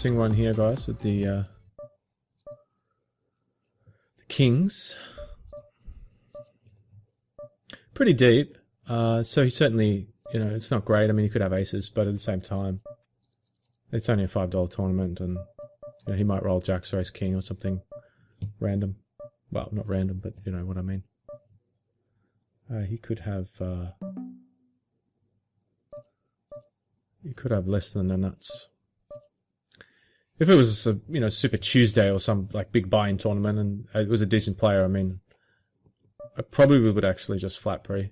interesting one here, guys, with the kings. Pretty deep. So he certainly, you know, it's not great. I mean, he could have aces, but at the same time, it's only a $5 tournament, and you know, he might roll jacks or ace king or something random. Well, not random, but you know what I mean. He could have less than the nuts. If it was a, you know, Super Tuesday or some like big buy-in tournament and it was a decent player, I mean, I probably would actually just flat pre.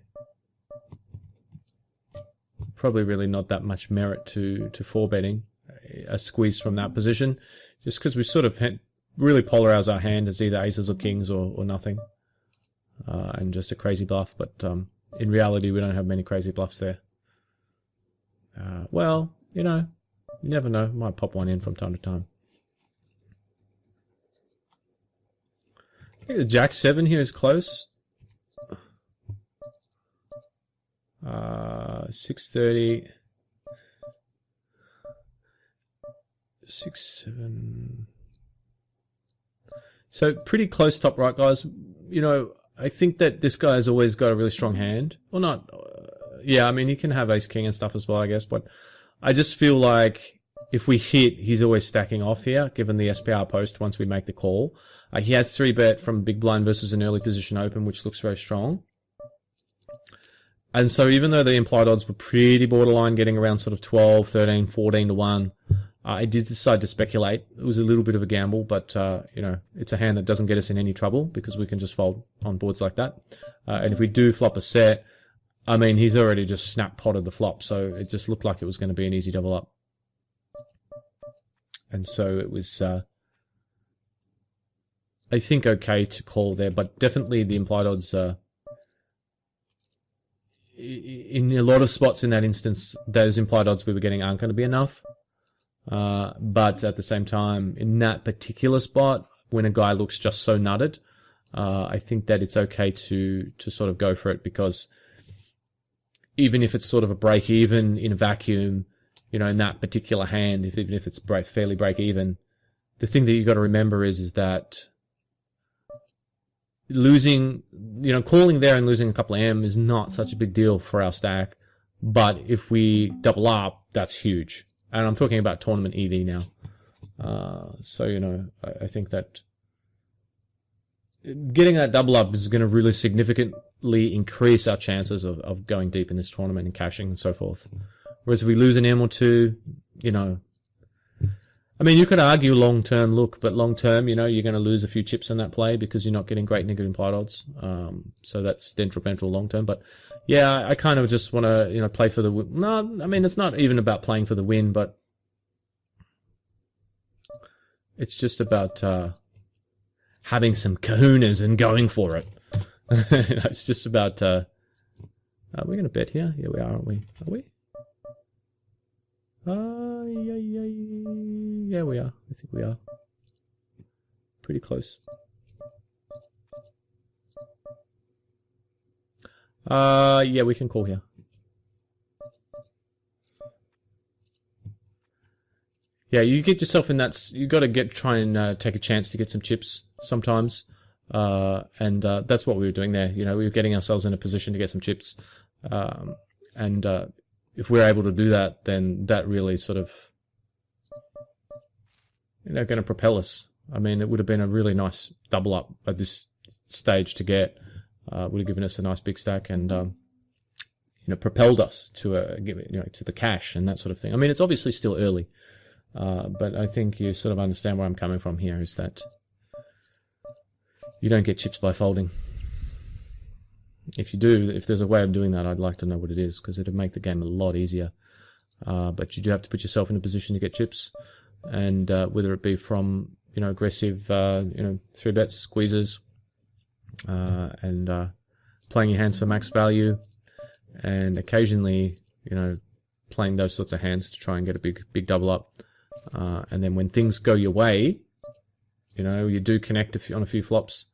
Probably really not that much merit to 4-betting a squeeze from that position, just because we sort of really polarize our hand as either aces or kings or nothing, and just a crazy bluff. But in reality, we don't have many crazy bluffs there. Well, you know, you never know. Might pop one in from time to time. I think the Jack 7 here is close. 630. 6, 7. So pretty close top right, guys. You know, I think that this guy's always got a really strong hand. Well, not... yeah, I mean, he can have ace king and stuff as well, I guess. But I just feel like if we hit, he's always stacking off here, given the SPR post once we make the call. He has 3-bet from big blind versus an early position open, which looks very strong. And so even though the implied odds were pretty borderline, getting around sort of 12, 13, 14 to 1, I did decide to speculate. It was a little bit of a gamble, but, you know, it's a hand that doesn't get us in any trouble because we can just fold on boards like that. And if we do flop a set, I mean, he's already just snap potted the flop, so it just looked like it was going to be an easy double up. And so it was, I think, okay to call there, but definitely the implied odds, in a lot of spots in that instance, those implied odds we were getting aren't going to be enough. But at the same time, in that particular spot, when a guy looks just so nutted, I think that it's okay to sort of go for it, because even if it's sort of a break even in a vacuum, you know, in that particular hand, even if it's fairly break even, the thing that you got to remember is that losing, you know, calling there and losing a couple of M is not such a big deal for our stack. But if we double up, that's huge. And I'm talking about tournament EV now. So, you know, I think that getting that double up is going to really significantly increase our chances of going deep in this tournament and cashing and so forth. Whereas if we lose an M or two, you know, I mean, you could argue long-term look, but long-term, you know, you're going to lose a few chips in that play because you're not getting great negative implied odds. So that's detrimental long-term. But yeah, I kind of just want to, you know, play for the win. No, I mean, it's not even about playing for the win, but it's just about having some kahunas and going for it. It's just about, are we going to bet here? Yeah, we are, aren't we? Are we? Yeah, we are. I think we are. Pretty close. Yeah, we can call here. Yeah, you get yourself in that. You got to try and take a chance to get some chips sometimes, and that's what we were doing there. You know, we were getting ourselves in a position to get some chips, and if we're able to do that, then that really sort of, you know, going to propel us. I mean, it would have been a really nice double up at this stage to get. Would have given us a nice big stack and, you know, propelled us to to the cash and that sort of thing. I mean, it's obviously still early, but I think you sort of understand where I'm coming from here. Is that you don't get chips by folding. If you do, if there's a way of doing that, I'd like to know what it is, because it'd make the game a lot easier. But you do have to put yourself in a position to get chips, and whether it be from, you know, aggressive, you know, 3-bet squeezes, and playing your hands for max value, and occasionally, you know, playing those sorts of hands to try and get a big double up, and then when things go your way, you know, you do connect on a few flops.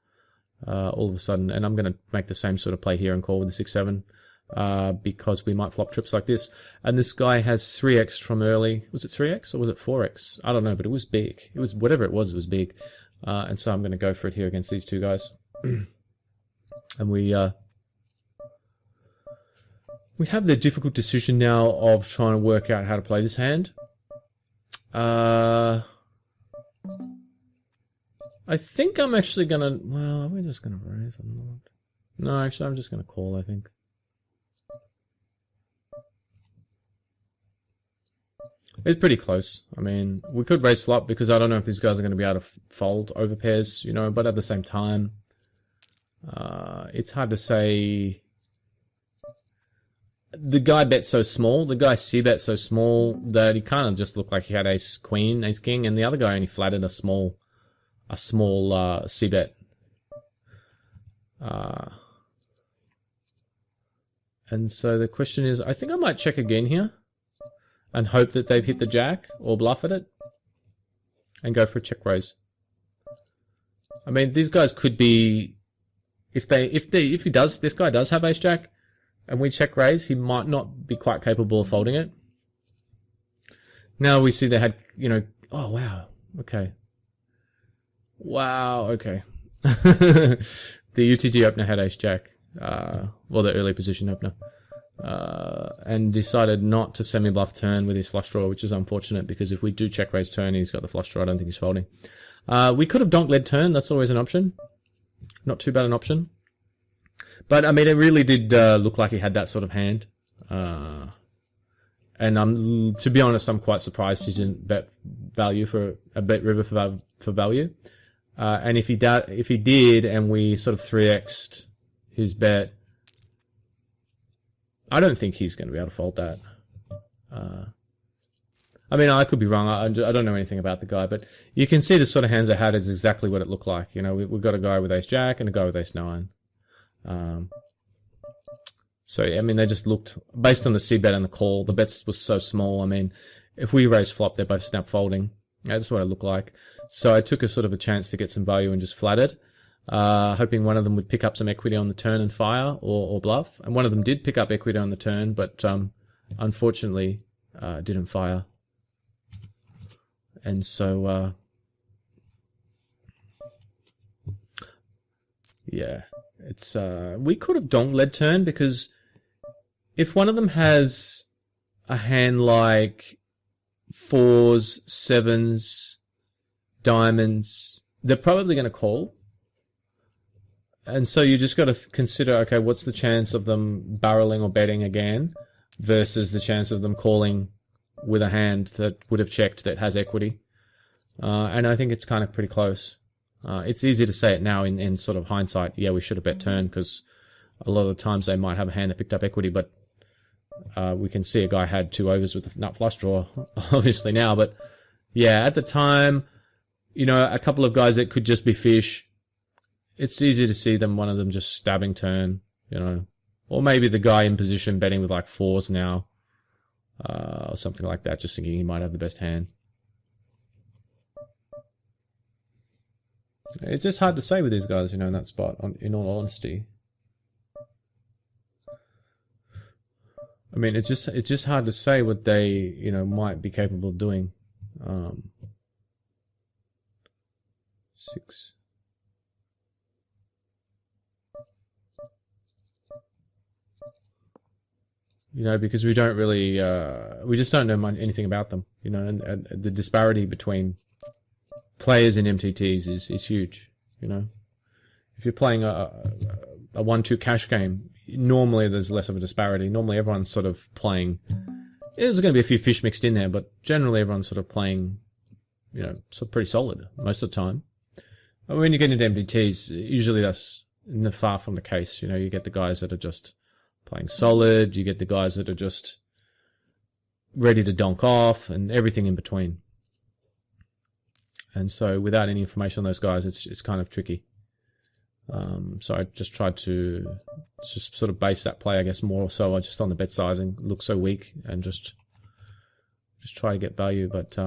All of a sudden, and I'm going to make the same sort of play here and call with the 6-7. because we might flop trips like this. And this guy has 3x from early. Was it 3x or was it 4x? I don't know, but it was big. It was whatever it was big. And so I'm going to go for it here against these two guys. And we have the difficult decision now of trying to work out how to play this hand. I think I'm actually going to... Well, are we just going to raise or not? No, actually, I'm just going to call, I think. It's pretty close. I mean, we could raise flop because I don't know if these guys are going to be able to fold over pairs, you know, but at the same time, it's hard to say. The guy bet so small, the guy c-bet so small that he kind of just looked like he had ace queen, ace king, and the other guy only flatted a small c-bet. And so the question is, I think I might check again here and hope that they've hit the jack or bluff at it and go for a check raise. I mean, these guys could be, if this guy does have ace jack and we check raise, he might not be quite capable of folding it. Now we see they had, you know, oh wow, okay. Wow, okay. The UTG opener had ace jack, well, the early position opener, and decided not to semi-bluff turn with his flush draw, which is unfortunate because if we do check raise turn, he's got the flush draw. I don't think he's folding. We could have donk led turn. That's always an option. Not too bad an option. But I mean, it really did look like he had that sort of hand. And to be honest, I'm quite surprised he didn't bet value for a bet river for value. And if he did, and we sort of 3x'd his bet, I don't think he's going to be able to fold that. I mean, I could be wrong. I don't know anything about the guy, but you can see the sort of hands they had is exactly what it looked like. You know, we've got a guy with ace jack and a guy with ace nine. So I mean, they just looked, based on the c-bet and the call, the bets was so small. I mean, if we raise flop, they're both snap folding. That's what it looked like. So I took a sort of a chance to get some value and just flattered, hoping one of them would pick up some equity on the turn and fire or bluff. And one of them did pick up equity on the turn, but unfortunately didn't fire. And so, yeah, it's we could have donk led turn because if one of them has a hand like fours, sevens, diamonds, they're probably going to call. And so you just got to consider, okay, what's the chance of them barreling or betting again versus the chance of them calling with a hand that would have checked that has equity. And I think it's kind of pretty close. It's easy to say it now in sort of hindsight. Yeah, we should have bet turn because a lot of the times they might have a hand that picked up equity, but we can see a guy had two overs with a nut flush draw, obviously now. But yeah, at the time, you know, a couple of guys that could just be fish. It's easy to see them, one of them just stabbing turn, you know, or maybe the guy in position betting with like fours now, or something like that, just thinking he might have the best hand. It's just hard to say with these guys, you know, in that spot, in all honesty. I mean, it's just hard to say what they, you know, might be capable of doing. 6. You know, because we don't really, we just don't know anything about them, you know, and the disparity between players in MTTs is huge, you know. If you're playing a 1-2 cash game, normally there's less of a disparity. Normally everyone's sort of playing, there's going to be a few fish mixed in there, but generally everyone's sort of playing, you know, sort of pretty solid most of the time. But when you get into MTTs, usually that's far from the case. You know, you get the guys that are just playing solid, you get the guys that are just ready to donk off, and everything in between. And so without any information on those guys, it's kind of tricky. So I just tried to just sort of base that play, I guess, more so just on the bet sizing. Look so weak and just try to get value. But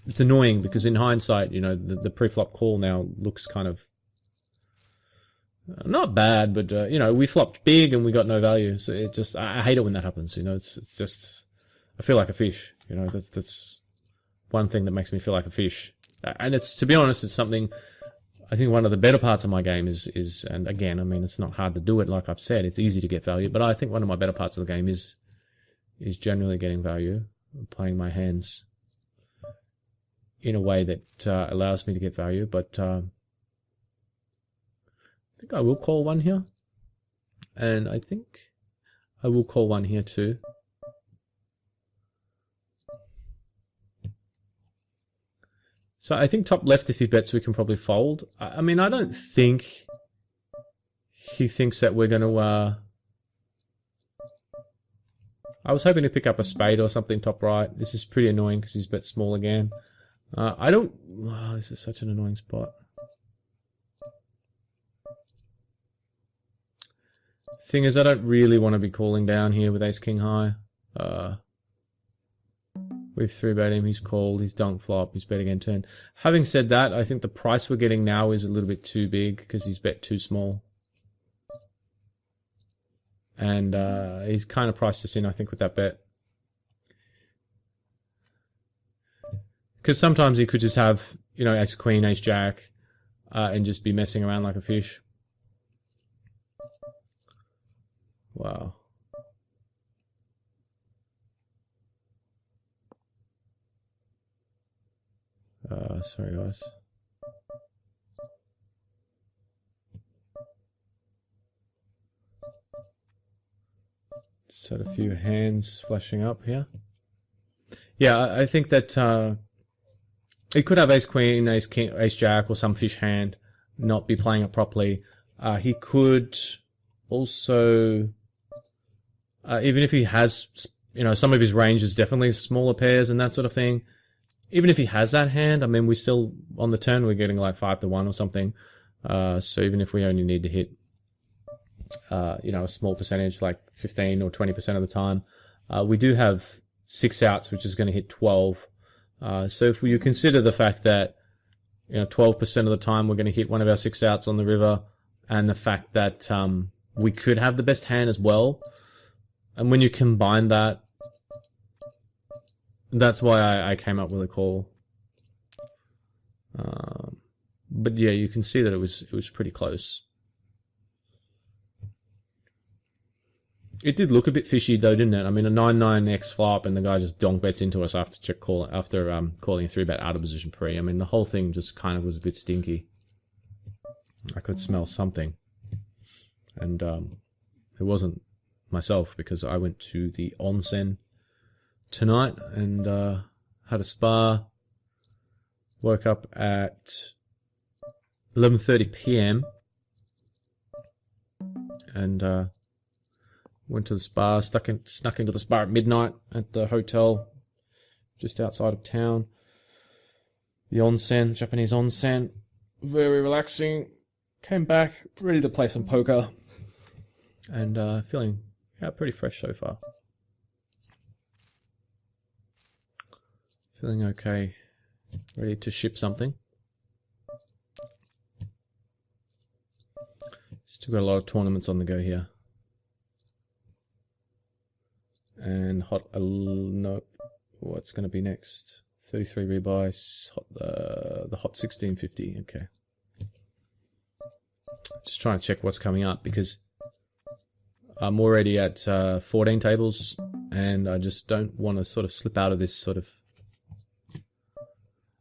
it's annoying because in hindsight, you know, the pre-flop call now looks kind of Not bad, but you know, we flopped big and we got no value. So it just, I hate it when that happens. You know, it's just, I feel like a fish. You know, that's one thing that makes me feel like a fish. And it's, to be honest, it's something. I think one of the better parts of my game is, and again, I mean, it's not hard to do it. Like I've said, it's easy to get value. But I think one of my better parts of the game is generally getting value, playing my hands in a way that allows me to get value. But I think I will call one here, and I think I will call one here too. So I think top left, if he bets, we can probably fold. I mean, I don't think he thinks that we're going to... I was hoping to pick up a spade or something top right. This is pretty annoying because he's bet small again. I don't... Oh, this is such an annoying spot. Thing is, I don't really want to be calling down here with ace-king high. We've 3-bet him, he's called, he's dunk flop, he's bet again turn. Having said that, I think the price we're getting now is a little bit too big because he's bet too small. And he's kind of priced us in, I think, with that bet. Because sometimes he could just have, you know, ace queen, ace jack, and just be messing around like a fish. Wow. Sorry guys. Just had a few hands flashing up here. Yeah, I think that he could have ace queen, ace king, ace jack, or some fish hand, not be playing it properly. He could also, even if he has, you know, some of his range is definitely smaller pairs and that sort of thing. Even if he has that hand, I mean, we still, on the turn, we're getting like 5-1 or something. So even if we only need to hit, you know, a small percentage, like 15 or 20% of the time, we do have 6 outs, which is going to hit 12. So if you consider the fact that, you know, 12% of the time we're going to hit one of our 6 outs on the river, and the fact that we could have the best hand as well, and when you combine that, that's why I came up with a call. But yeah, you can see that it was pretty close. It did look a bit fishy though, didn't it? I mean, a 9-9 flop and the guy just donk bets into us after calling a 3-bet out of position pre. I mean, the whole thing just kind of was a bit stinky. I could smell something, and it wasn't myself because I went to the onsen tonight and had a spa. Woke up at 11:30 p.m. and went to the spa. Snuck into the spa at midnight at the hotel just outside of town. The onsen, Japanese onsen, very relaxing. Came back ready to play some poker, and feeling pretty fresh so far. Feeling okay, ready to ship something. Still got a lot of tournaments on the go here. And nope, what's going to be next? 33 rebuys, the hot 1650, okay. Just trying to check what's coming up because I'm already at 14 tables and I just don't want to sort of slip out of this sort of...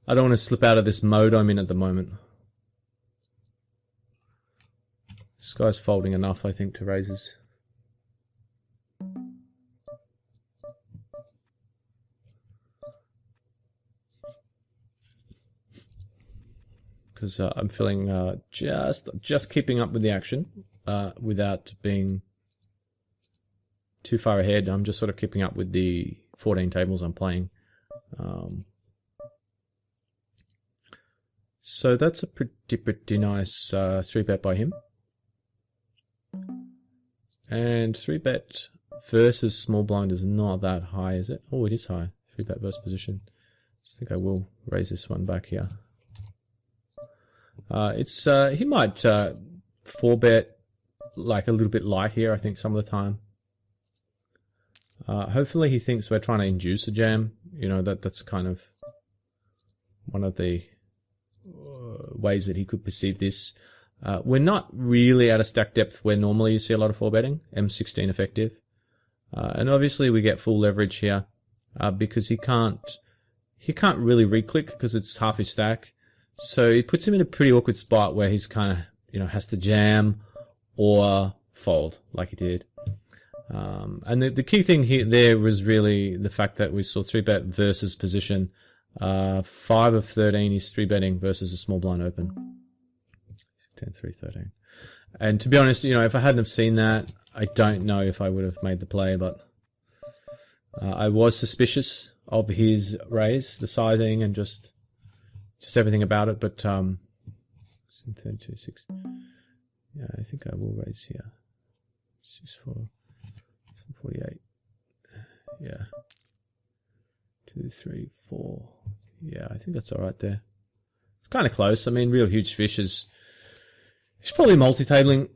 I don't want to slip out of this mode I'm in at the moment. This guy's folding enough, I think, to raises. Because I'm feeling just keeping up with the action without being too far ahead. I'm just sort of keeping up with the 14 tables I'm playing. So that's a pretty nice 3-bet by him. And 3-bet versus small blind is not that high, is it? Oh, it is high. 3-bet versus position. I think I will raise this one back here. He might 4-bet like a little bit light here, I think, some of the time. Hopefully he thinks we're trying to induce a jam. You know, that's kind of one of the ways that he could perceive this. We're not really at a stack depth where normally you see a lot of 4-betting, M16 effective. And obviously we get full leverage here because he can't really re-click because it's half his stack. So it puts him in a pretty awkward spot where he's kind of, you know, has to jam or fold like he did. And the key thing there was really the fact that we saw 3-bet versus position. 5 of 13 is 3-betting versus a small blind open. 10, 3, 13. And to be honest, you know, if I hadn't have seen that, I don't know if I would have made the play, but I was suspicious of his raise, the sizing and just everything about it. But 32, 6. Yeah, I think I will raise here. 6, 4, 48. Yeah. 2, 3, 4. Yeah, I think that's all right there. It's kind of close. I mean, real huge fish is. He's probably multi-tabling.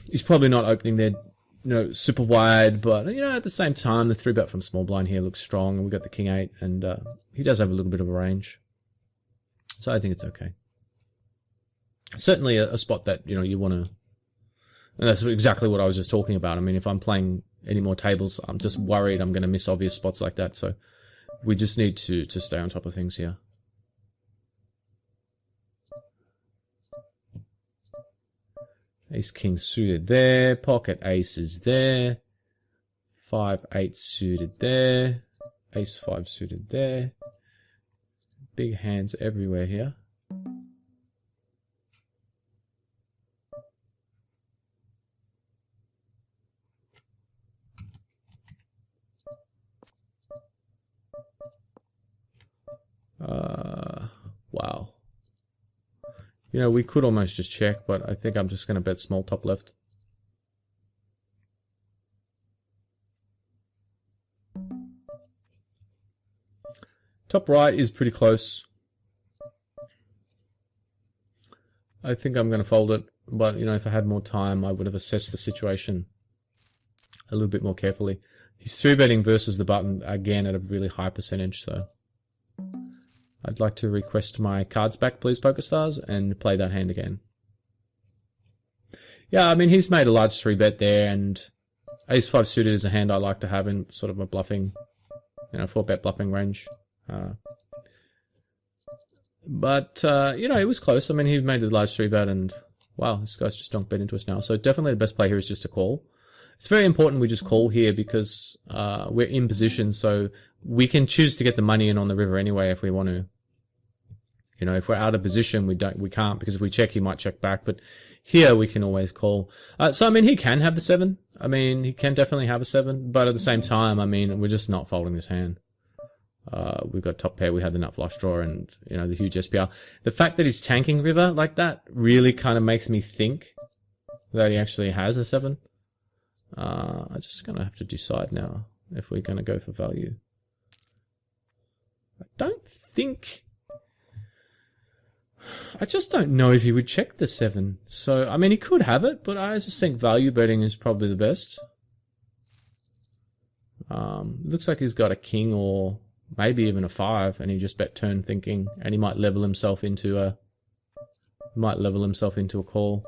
He's probably not opening there, you know, super wide. But you know, at the same time, the 3-bet from small blind here looks strong, and we got the king 8, and he does have a little bit of a range. So I think it's okay. Certainly a spot that, you know, you want to. And that's exactly what I was just talking about. I mean, if I'm playing any more tables, I'm just worried I'm going to miss obvious spots like that. So we just need to stay on top of things here. Ace king suited there, pocket ace is there, 5-8 suited there, ace 5 suited there. Big hands everywhere here. Wow. You know, we could almost just check, but I think I'm just going to bet small top left. Top right is pretty close. I think I'm going to fold it, but, you know, if I had more time, I would have assessed the situation a little bit more carefully. He's 3-betting versus the button, again, at a really high percentage, so I'd like to request my cards back, please, PokerStars, and play that hand again. Yeah, I mean, he's made a large 3-bet there, and ace 5 suited is a hand I like to have in sort of a bluffing, you know, 4-bet bluffing range. But you know, it was close. I mean, he made a large 3-bet, and wow, this guy's just junk bet into us now. So definitely the best play here is just to call. It's very important we just call here because we're in position, so we can choose to get the money in on the river anyway if we want to. You know, if we're out of position, we can't, because if we check, he might check back. But here we can always call. So I mean, he can have the 7. I mean, he can definitely have a 7, but at the same time, I mean, we're just not folding this hand. We've got top pair, we had the nut flush draw, and you know, the huge SPR. The fact that he's tanking river like that really kind of makes me think that he actually has a 7. I'm just gonna have to decide now if we're gonna go for value. I just don't know if he would check the 7. So I mean, he could have it, but I just think value betting is probably the best. Looks like he's got a king or maybe even a 5, and he just bet turn thinking, and he might level himself into a call.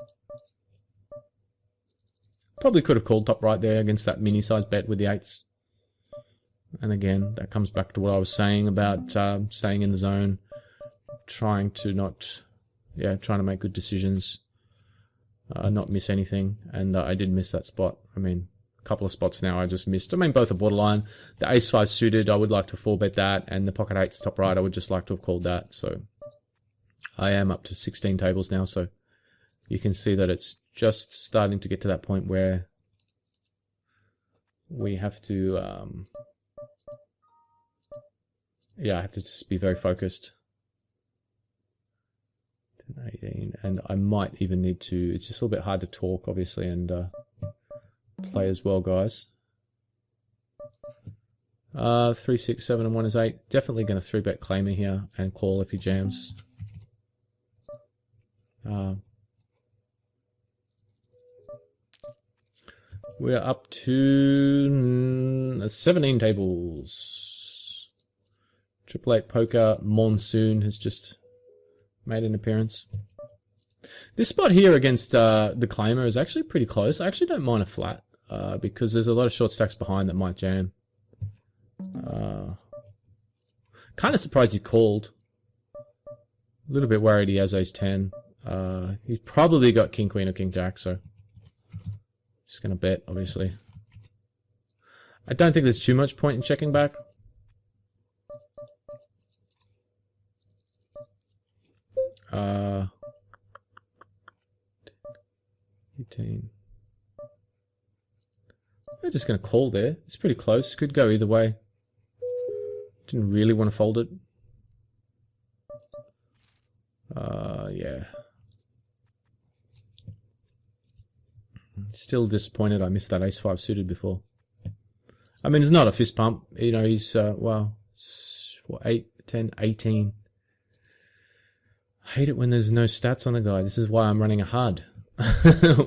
Probably could have called top right there against that mini size bet with the 8s. And again, that comes back to what I was saying about staying in the zone, trying to make good decisions, not miss anything. And I did miss that spot. I mean, a couple of spots now I just missed. I mean, both are borderline. The ace 5 suited, I would like to 4-bet that, and the pocket 8s top right, I would just like to have called that. So I am up to 16 tables now, so you can see that it's just starting to get to that point where we have to, I have to just be very focused. 10, 18, and I might even need to, it's just a little bit hard to talk, obviously, and play as well, guys. 3, 6, 7, and 1 is 8. Definitely going to 3-bet claimer here and call if he jams. We're up to 17 tables. Triple Eight Poker Monsoon has just made an appearance. This spot here against the Claimer is actually pretty close. I actually don't mind a flat because there's a lot of short stacks behind that might jam. Kind of surprised he called. A little bit worried he has ace-10. He's probably got king-queen or king-jack, so just going to bet, obviously. I don't think there's too much point in checking back. Uh, 18. We're just going to call there. It's pretty close. Could go either way. Didn't really want to fold it. Yeah. Still disappointed I missed that ace-5 suited before. I mean, it's not a fist pump. You know, he's, well, 8, 10, 18. I hate it when there's no stats on the guy. This is why I'm running a HUD.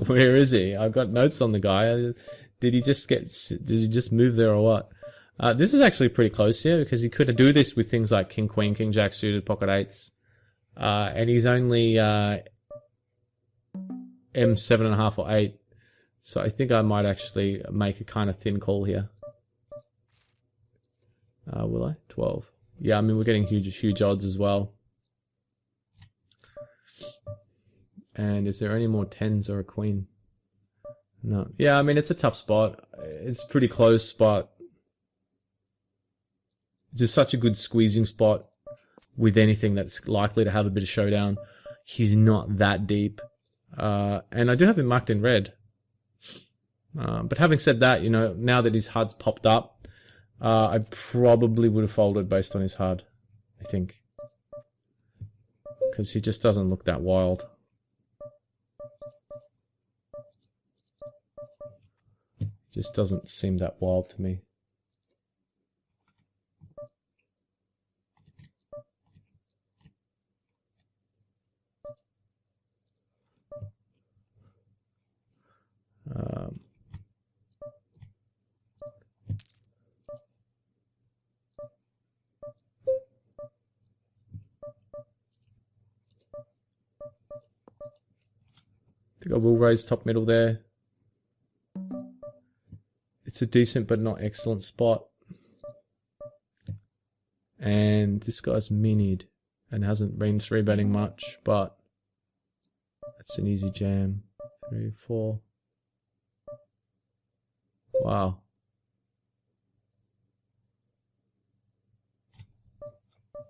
Where is he? I've got notes on the guy. Did he just move there or what? This is actually pretty close here because he could do this with things like king, queen, king, jack suited, pocket eights. And he's only M7.5 or 8. So I think I might actually make a kind of thin call here. Will I? 12. Yeah, I mean, we're getting huge odds as well. And is there any more 10s or a queen? No. Yeah, I mean, it's a tough spot. It's pretty close, but just such a good squeezing spot with anything that's likely to have a bit of showdown. He's not that deep. And I do have him marked in red. But having said that, you know, now that his HUD's popped up, I probably would have folded based on his HUD, I think. Because he just doesn't look that wild. Just doesn't seem that wild to me. I think I will raise top middle there. It's a decent but not excellent spot. And this guy's minied and hasn't been 3-betting much, but that's an easy jam. 3, 4. Wow.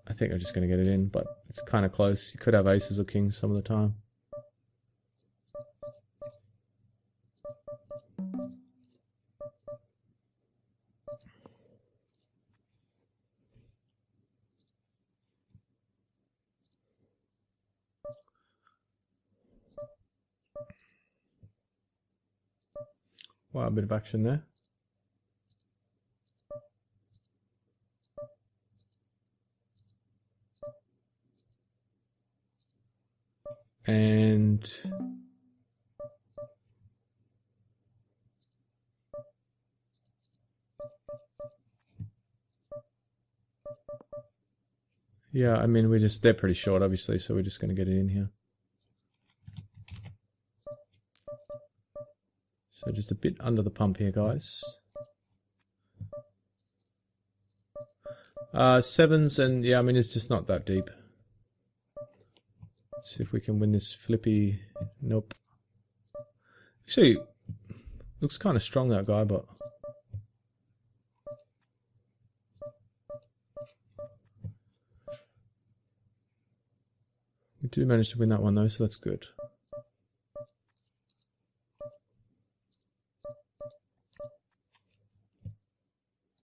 I think I'm just going to get it in, but it's kind of close. You could have aces or kings some of the time. Wow, a bit of action there. And yeah, I mean, they're pretty short, obviously, so we're just going to get it in here. So just a bit under the pump here, guys. 7s, and yeah, I mean, it's just not that deep. Let's see if we can win this flippy. Nope. Actually, looks kind of strong, that guy, but we do manage to win that one though, so that's good.